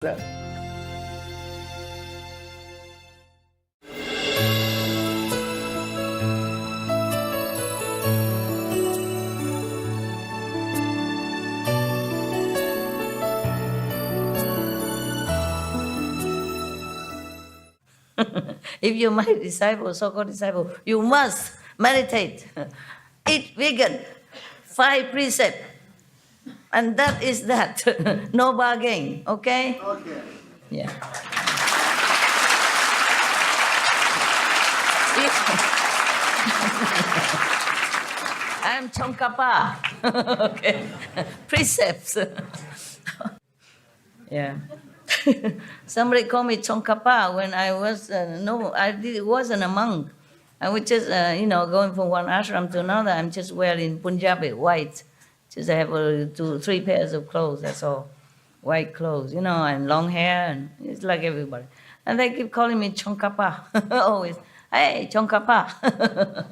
Well, if you're my disciple, so-called disciple, you must meditate, eat vegan, 5 precepts, and that is that. No bargain, okay? Okay. Yeah. I'm Chongkapa. Okay. Precepts. Yeah. Somebody called me Chongkapa when I was, wasn't a monk. I was just, going from one ashram to another. I'm just wearing Punjabi, white. Just I have 3 pairs of clothes, that's all. White clothes, and long hair, and it's like everybody. And they keep calling me Chongkapa, always. Hey, Chongkapa.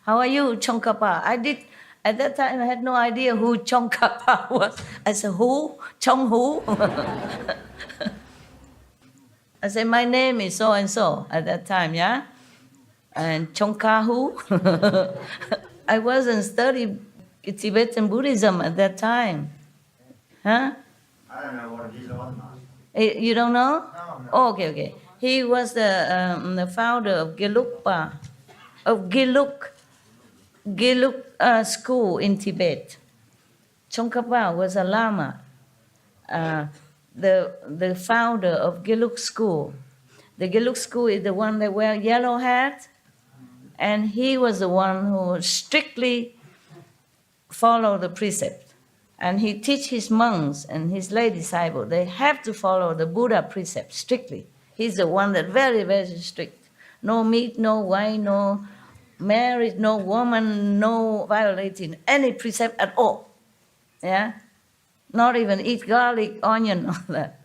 How are you, Chongkapa? At that time, I had no idea who Chongkapa was. I said, who? Chong who? I said, my name is so-and-so at that time, yeah? And Chongka who? I wasn't studying Tibetan Buddhism at that time. Huh? I don't know what it is either, You don't know? No. Oh, okay. He was the founder of Geluk school in Tibet. Chongkapa was a lama, the founder of Geluk school. The Geluk school is the one that wear yellow hat, and he was the one who strictly followed the precept. And he teach his monks and his lay disciples, they have to follow the Buddha precept strictly. He's the one that very, very strict. No meat, no wine, no marriage, no woman, no violating any precept at all. Yeah? Not even eat garlic, onion, all that.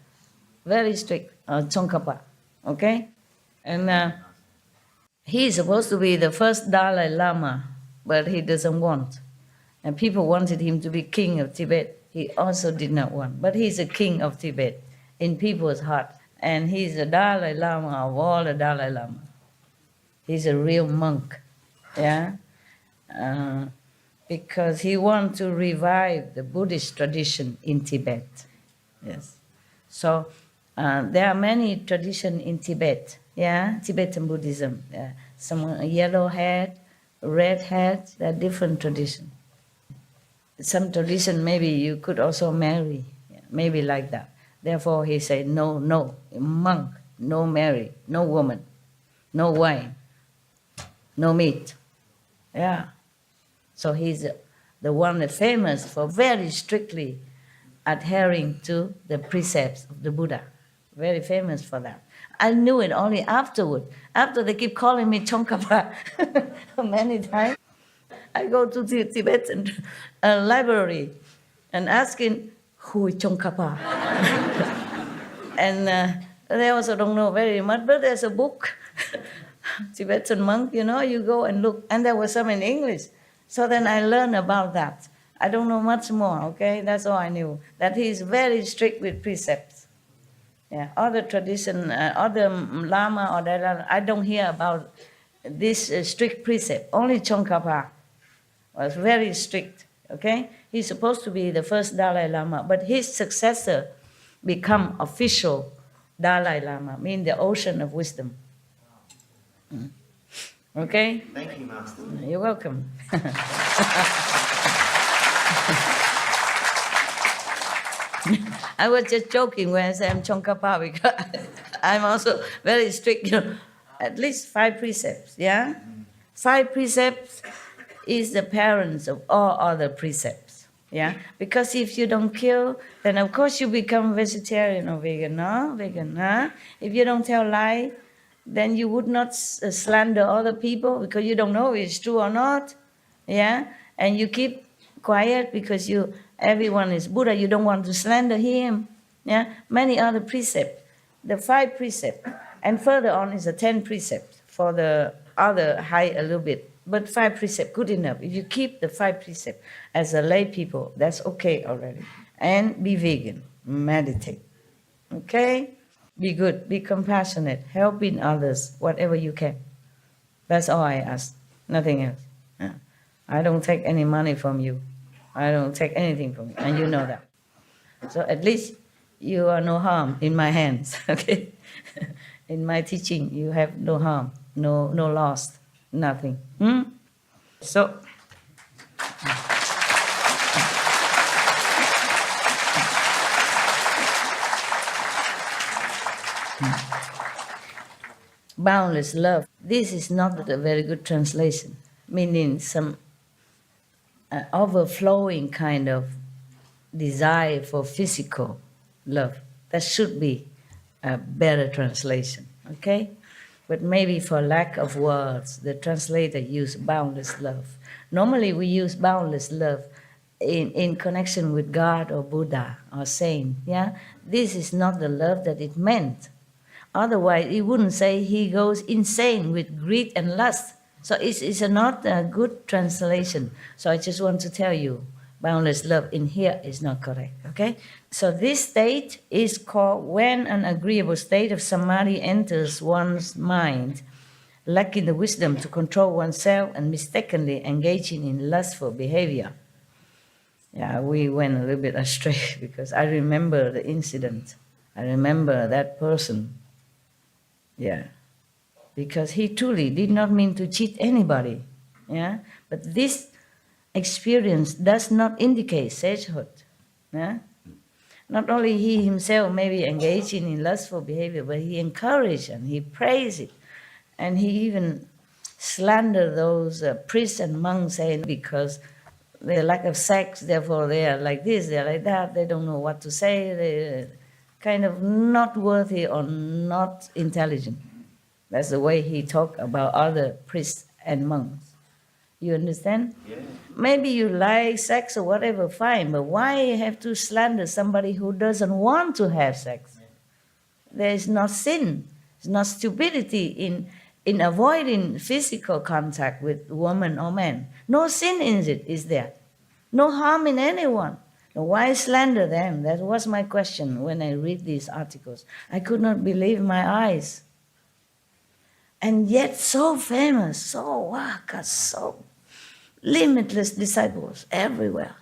Very strict, Tsongkhapa. Okay? And he's supposed to be the first Dalai Lama, but he doesn't want. And people wanted him to be king of Tibet. He also did not want. But he's a king of Tibet in people's heart. And he's the Dalai Lama of all the Dalai Lama. He's a real monk. Yeah? Because he wants to revive the Buddhist tradition in Tibet. Yes. So there are many traditions in Tibet. Yeah? Tibetan Buddhism. Some yellow hat, red hat, there are different traditions. Some tradition, maybe you could also marry, maybe like that. Therefore, he said, no, monk, no marry, no woman, no wine, no meat. Yeah. So he's the one that's famous for very strictly adhering to the precepts of the Buddha. Very famous for that. I knew it only afterward. After they keep calling me Chongkapa many times. I go to the Tibetan library and asking, who is Chongkapa? And they also don't know very much, but there's a book, Tibetan monk, you go and look. And there was some in English. So then I learned about that. I don't know much more, okay? That's all I knew. That he's very strict with precepts. Yeah, other tradition, other Lama or Dalai Lama, I don't hear about this strict precept. Only Chongkapa was very strict, okay? He's supposed to be the first Dalai Lama, but his successor become official Dalai Lama, mean the ocean of wisdom. Okay? Thank you, Master. You're welcome. I was just joking when I said I'm Chongkapa because I'm also very strict, at least 5 precepts, yeah? 5 precepts is the parents of all other precepts, yeah? Because if you don't kill, then of course you become vegetarian or vegan, no? Vegan, huh? If you don't tell lie, then you would not slander other people because you don't know if it's true or not, yeah? And you keep quiet because everyone is Buddha, you don't want to slander him, yeah? Many other precepts, the 5 precepts, and further on is the 10 precepts for the other high a little bit. But 5 precepts, good enough. If you keep the 5 precepts as a lay people, that's okay already. And be vegan. meditate. Okay? Be good, be compassionate, helping others, whatever you can. That's all I ask, nothing else. Yeah. I don't take any money from you. I don't take anything from you, and you know that. So at least you are no harm in my hands, okay? In my teaching, you have no harm, no loss, nothing. So, boundless love. This is not a very good translation, meaning some overflowing kind of desire for physical love. That should be a better translation, okay? But maybe for lack of words, the translator used boundless love. Normally we use boundless love in connection with God or Buddha or saint, yeah? This is not the love that it meant. Otherwise, it wouldn't say he goes insane with greed and lust. So it's not a good translation. So I just want to tell you, boundless love in here is not correct, okay? So this state is called when an agreeable state of samadhi enters one's mind, lacking the wisdom to control oneself and mistakenly engaging in lustful behavior. Yeah, we went a little bit astray because I remember the incident. I remember that person. Yeah, because he truly did not mean to cheat anybody. Yeah, but this experience does not indicate sagehood. Yeah? Not only he himself may be engaging in lustful behavior, but he encouraged and he praised it. And he even slandered those priests and monks saying because their lack of sex, therefore they are like this, they are like that, they don't know what to say, they're kind of not worthy or not intelligent. That's the way he talked about other priests and monks. You understand? Yeah. Maybe you like sex or whatever, fine, but why have to slander somebody who doesn't want to have sex? There is no sin, there's no stupidity in avoiding physical contact with woman or man. No sin in it, is there? No harm in anyone. Now, why slander them? That was my question when I read these articles. I could not believe my eyes. And yet so famous, so waka, so limitless disciples everywhere.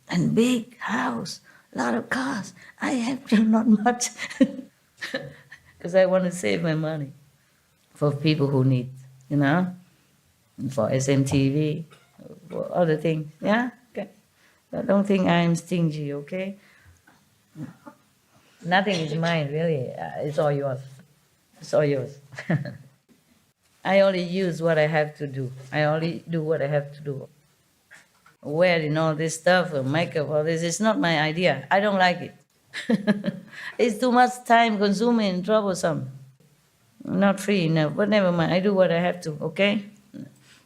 And big house, a lot of cars. I have not much. Because I want to save my money for people who need, and for SMTV, for other things, yeah? Okay. I don't think I'm stingy, okay? Nothing is mine, really. It's all yours. It's all yours. I only use what I have to do. I only do what I have to do. Wearing all this stuff, makeup, all this, it's not my idea. I don't like it. It's too much time consuming and troublesome. Not free enough, but never mind. I do what I have to, okay?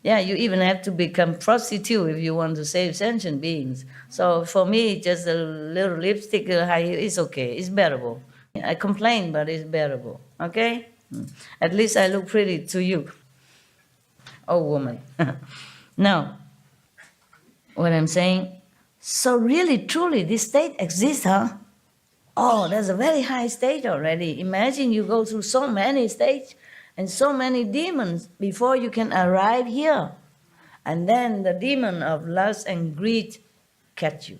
Yeah, you even have to become prostitute if you want to save sentient beings. So for me, just a little lipstick, high heel, it's okay. It's bearable. I complain, but it's bearable, okay? At least I look pretty to you, oh woman. Now, what I'm saying, so really, truly, this state exists, huh? Oh, there's a very high state already. Imagine you go through so many states and so many demons before you can arrive here. And then the demon of lust and greed catch you.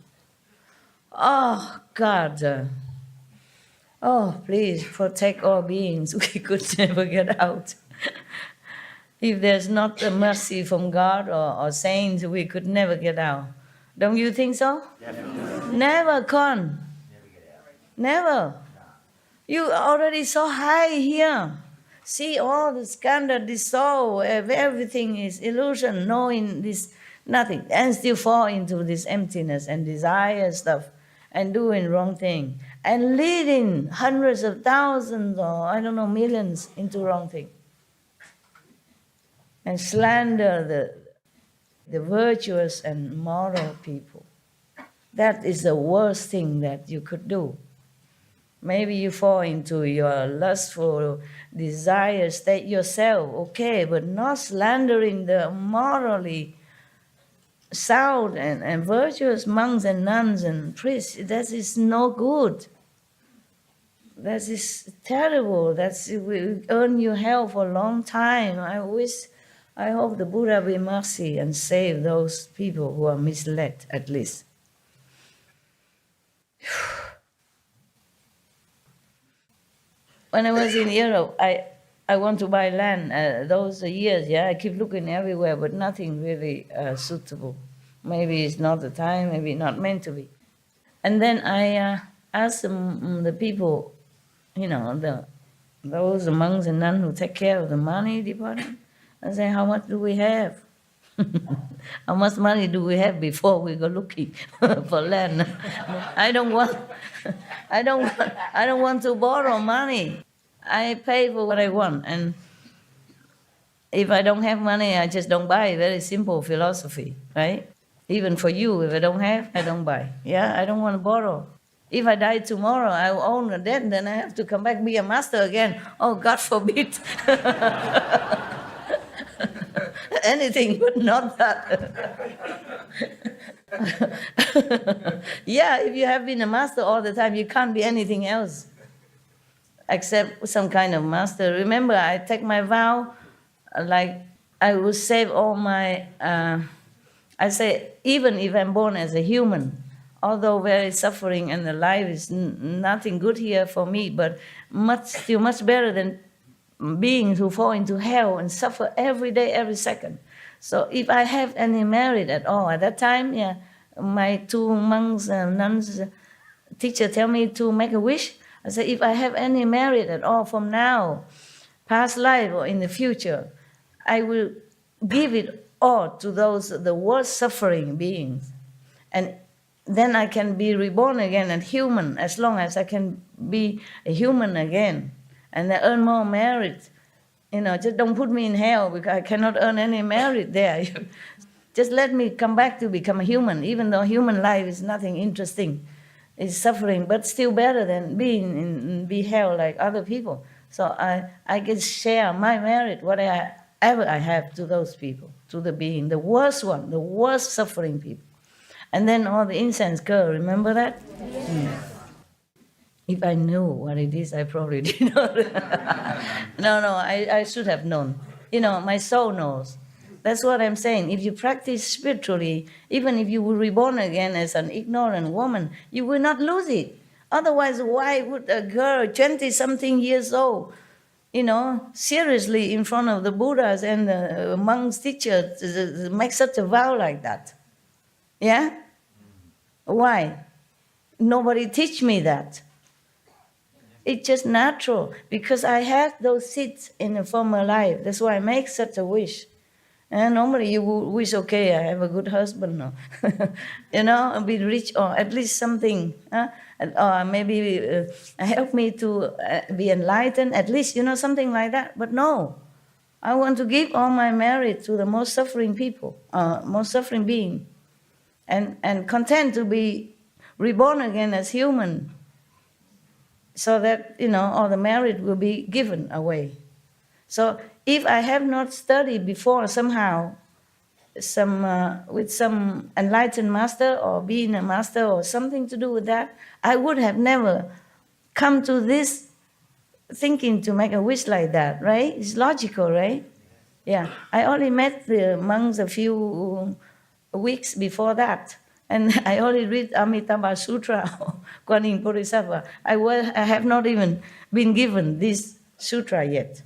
Oh, God. Oh, please protect all beings. We could never get out. If there's not a mercy from God or saints, we could never get out. Don't you think so? Definitely. Never, Con. Never. You already so high here. See all the Skandhas dissolve, everything is illusion, knowing this, nothing, and still fall into this emptiness and desire stuff and doing wrong thing and leading hundreds of thousands or I don't know, millions into wrong thing. And slander the virtuous and moral people. That is the worst thing that you could do. Maybe you fall into your lustful desire state yourself, okay, but not slandering the morally sound and virtuous monks and nuns and priests, that is no good. That is terrible. That will earn you hell for a long time. I hope the Buddha be mercy and save those people who are misled, at least. When I was in Europe, I want to buy land. Those years, I keep looking everywhere, but nothing really suitable. Maybe it's not the time, maybe not meant to be. And then I asked the people, those monks and nuns who take care of the money department, I say, how much do we have? How much money do we have before we go looking for land? I don't want to borrow money. I pay for what I want, and if I don't have money, I just don't buy. Very simple philosophy, right? Even for you, if I don't have, I don't buy. I don't want to borrow. If I die tomorrow, I will own a debt, then I have to come back be a master again. Oh, God forbid. Anything but not that. If you have been a master all the time, you can't be anything else except some kind of master. Remember, I take my vow, like I will save all my, I say, even if I'm born as a human, although very suffering and the life is nothing good here for me, but still much better than beings who fall into hell and suffer every day, every second. So if I have any merit at all, at that time, my two monks and nuns teacher tell me to make a wish. I say, if I have any merit at all from now, past life or in the future, I will give it all to those, the worst suffering beings. And then I can be reborn again and human, as long as I can be a human again. And I earn more merit. Just don't put me in hell because I cannot earn any merit there. Just let me come back to become a human, even though human life is nothing interesting. It's suffering, but still better than be hell like other people. So I can share my merit, whatever I have, to those people, to the being, the worst one, the worst suffering people. And then all the incense girl, remember that? Yes. If I knew what it is, I probably did not. No, I should have known. My soul knows. That's what I'm saying. If you practice spiritually, even if you were reborn again as an ignorant woman, you will not lose it. Otherwise, why would a girl, 20-something years old, seriously in front of the Buddhas and the monks, teachers, make such a vow like that? Yeah? Why? Nobody teach me that. It's just natural, because I had those seeds in a former life. That's why I make such a wish. And normally you would wish, okay, I have a good husband, no? Be rich, or at least something. Or maybe help me to be enlightened, at least, something like that. But no, I want to give all my merit to the most suffering people, most suffering being, and content to be reborn again as human, so that, all the merit will be given away. So if I have not studied before somehow, with some enlightened master or being a master or something to do with that, I would have never come to this thinking to make a wish like that, right? It's logical, right? Yeah, I only met the monks a few weeks before that. And I only read Amitabha Sutra or Guanyin Bodhisattva. I have not even been given this sutra yet.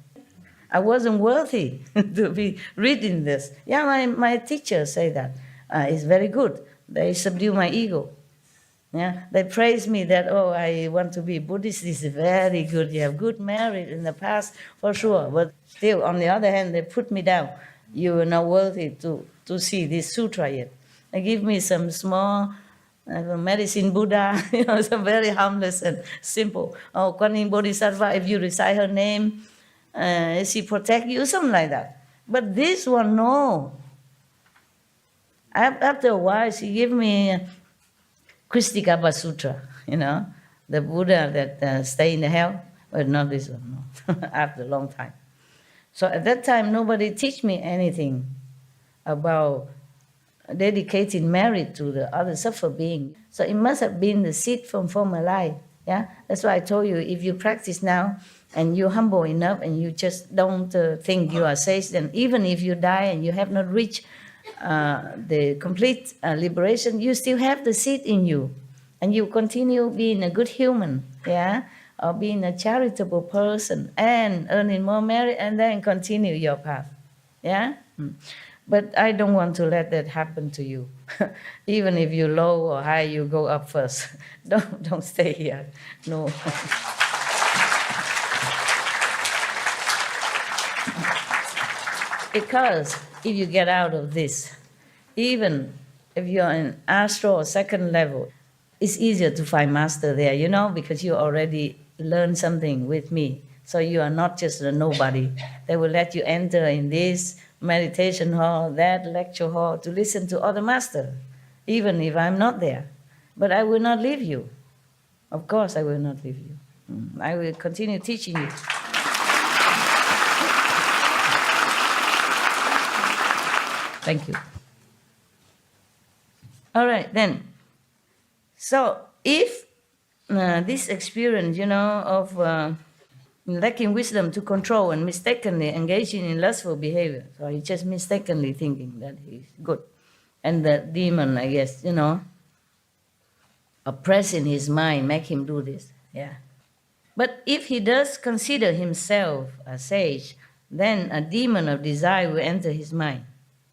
I wasn't worthy to be reading this. Yeah, my teachers say that. It's very good. They subdue my ego. Yeah, they praise me that, I want to be Buddhist. This is very good. You have good merit in the past, for sure. But still, on the other hand, they put me down. You are not worthy to see this sutra yet. They give me some small medicine Buddha, some very harmless and simple. Oh, Guanyin Bodhisattva, if you recite her name, she protect you, something like that. But this one, no. After a while, she gave me Kristikapa Sutra, the Buddha that stay in the hell. But not this one, no. After a long time. So at that time, nobody teach me anything about dedicated merit to the other suffer being. So it must have been the seed from former life. Yeah, that's why I told you, if you practice now and you're humble enough and you just don't think you are sage, then even if you die and you have not reached the complete liberation, you still have the seed in you, and you continue being a good human, yeah, or being a charitable person and earning more merit, and then continue your path, yeah. But I don't want to let that happen to you. Even if you're low or high, you go up first. Don't stay here. No. Because if you get out of this, even if you're in astral or second level, it's easier to find master there, you know, because you already learned something with me. So you are not just a nobody. They will let you enter in this meditation hall, that lecture hall, to listen to other master, even if I'm not there. But I will not leave you. Of course, I will not leave you. I will continue teaching you. Thank you. All right, then. So if this experience, you know, of lacking wisdom to control and mistakenly engaging in lustful behavior, so he's just mistakenly thinking that he's good. And the demon, I guess, you know, oppressing his mind, make him do this, yeah. But if he does consider himself a sage, then a demon of desire will enter his mind.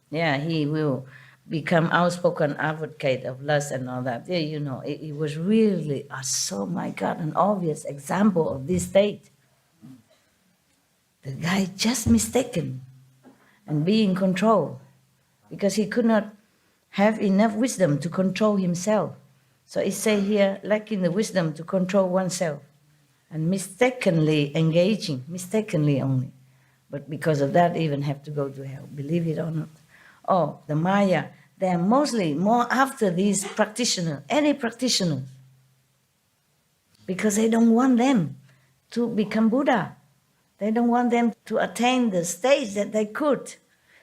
Yeah, he will become outspoken advocate of lust and all that. Yeah, you know, it was really, so my God, an obvious example of this state. The guy just mistaken and be in control because he could not have enough wisdom to control himself. So it says here, lacking the wisdom to control oneself and mistakenly engaging, mistakenly only. But because of that, even have to go to hell, believe it or not. Oh, the Maya, they are mostly more after these practitioners, any practitioners, because they don't want them to become Buddha. They don't want them to attain the stage that they could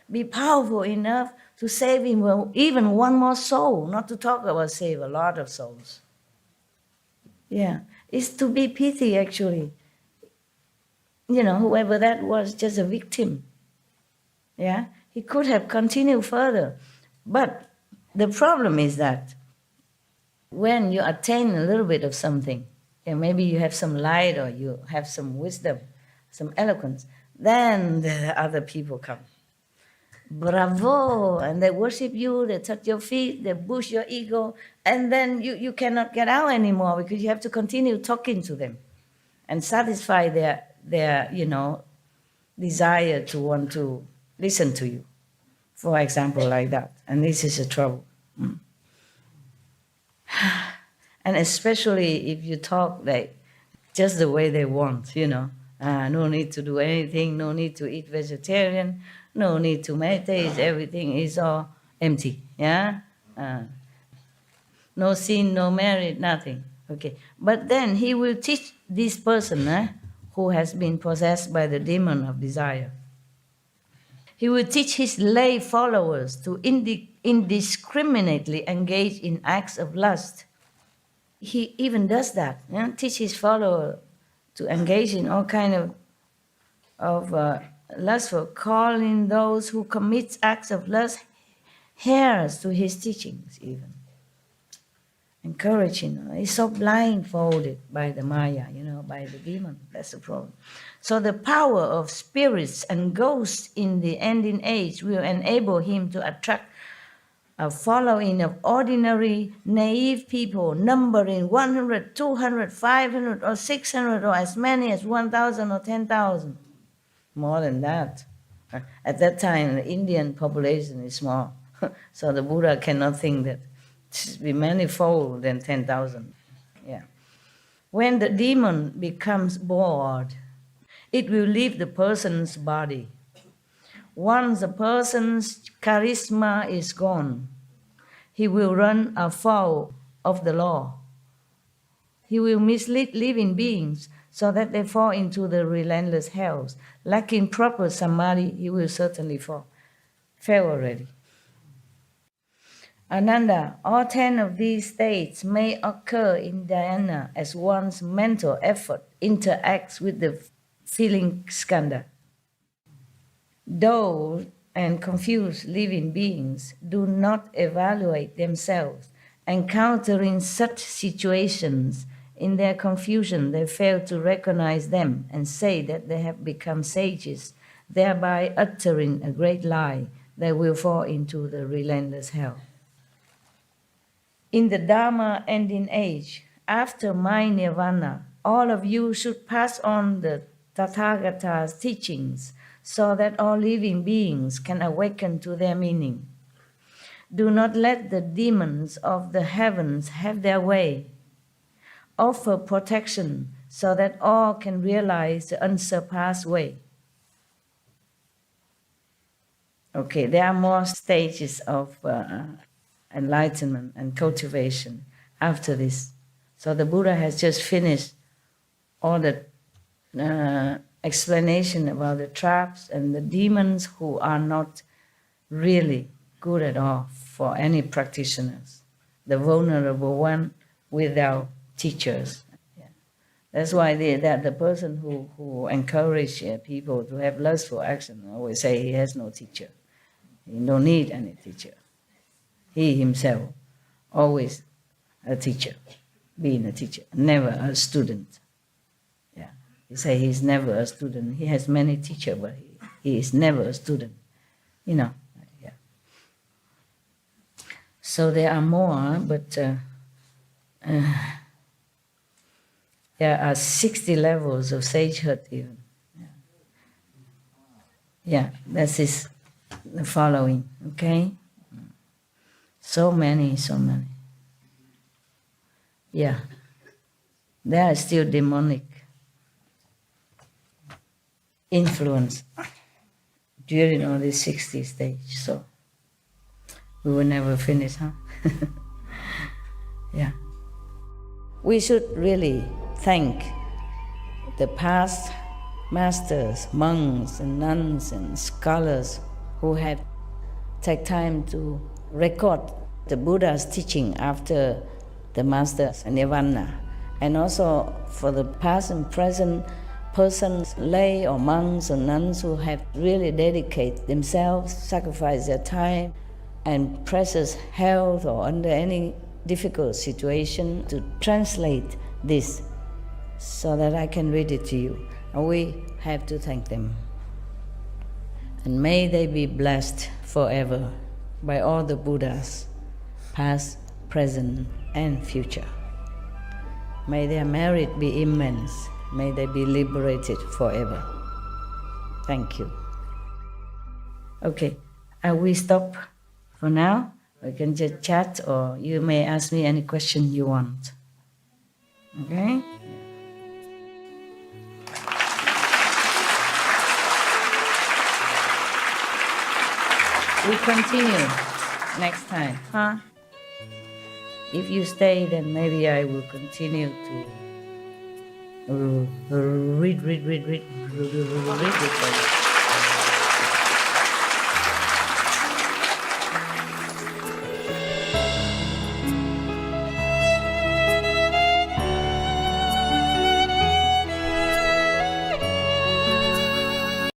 be powerful enough to save even one more soul, not to talk about save a lot of souls. Yeah, it's to be pity actually. You know, whoever that was, just a victim. Yeah, he could have continued further. But the problem is that when you attain a little bit of something, and maybe you have some light or you have some wisdom, some eloquence, then the other people come. Bravo! And they worship you, they touch your feet, they boost your ego, and then you cannot get out anymore because you have to continue talking to them and satisfy their you know, desire to want to listen to you. For example, like that. And this is a trouble. And especially if you talk like just the way they want, you know. No need to do anything, no need to eat vegetarian, no need to meditate, everything is all empty, yeah? No sin, no merit, nothing. Okay. But then he will teach this person who has been possessed by the demon of desire. He will teach his lay followers to indiscriminately engage in acts of lust. He even does that, teach his followers to engage in all kind of lustful, calling those who commit acts of lust heirs to his teachings even. Encouraging. He's so blindfolded by the Maya, you know, by the demon. That's the problem. So the power of spirits and ghosts in the ending age will enable him to attract a following of ordinary, naive people numbering 100, 200, 500, or 600, or as many as 1,000 or 10,000. More than that. At that time, the Indian population is small. So the Buddha cannot think that it should be manifold than 10,000. Yeah. When the demon becomes bored, it will leave the person's body. Once a person's charisma is gone, he will run afoul of the law. He will mislead living beings so that they fall into the relentless hells. Lacking proper samadhi, he will certainly fall. Fell already. Ananda, all 10 of these states may occur in dhyana as one's mental effort interacts with the feeling skandha. Those and confused living beings do not evaluate themselves. Encountering such situations, in their confusion, they fail to recognize them and say that they have become sages, thereby uttering a great lie. They will fall into the relentless hell. In the Dharma ending age, after my nirvana, all of you should pass on the Tathagata's teachings so that all living beings can awaken to their meaning. Do not let the demons of the heavens have their way. Offer protection so that all can realize the unsurpassed way. Okay, there are more stages of enlightenment and cultivation after this. So the Buddha has just finished all the explanation about the traps and the demons who are not really good at all for any practitioners. The vulnerable one without teachers. Yeah. That's why the person who encourages people to have lustful action always say he has no teacher. He don't need any teacher. He himself always a teacher, being a teacher, never a student. Yeah, he say he's never a student. He has many teachers, but he is never a student. You know. Yeah. So there are more, but there are 60 levels of sagehood even. Yeah, that is the following. Okay. So many. Yeah. There are still demonic influence during all these 60 stages. So we will never finish, huh? Yeah. We should really thank the past masters, monks and nuns and scholars who have taken time to record the Buddha's teaching after the master's nirvana, and also for the past and present persons, lay or monks or nuns who have really dedicated themselves, sacrificed their time and precious health or under any difficult situation to translate this so that I can read it to you. And we have to thank them. And may they be blessed forever by all the Buddhas, past, present, and future. May their merit be immense. May they be liberated forever. Thank you. Okay, we stop for now. We can just chat, or you may ask me any question you want. Okay? We continue next time, huh? If you stay, then maybe I will continue to read it for you.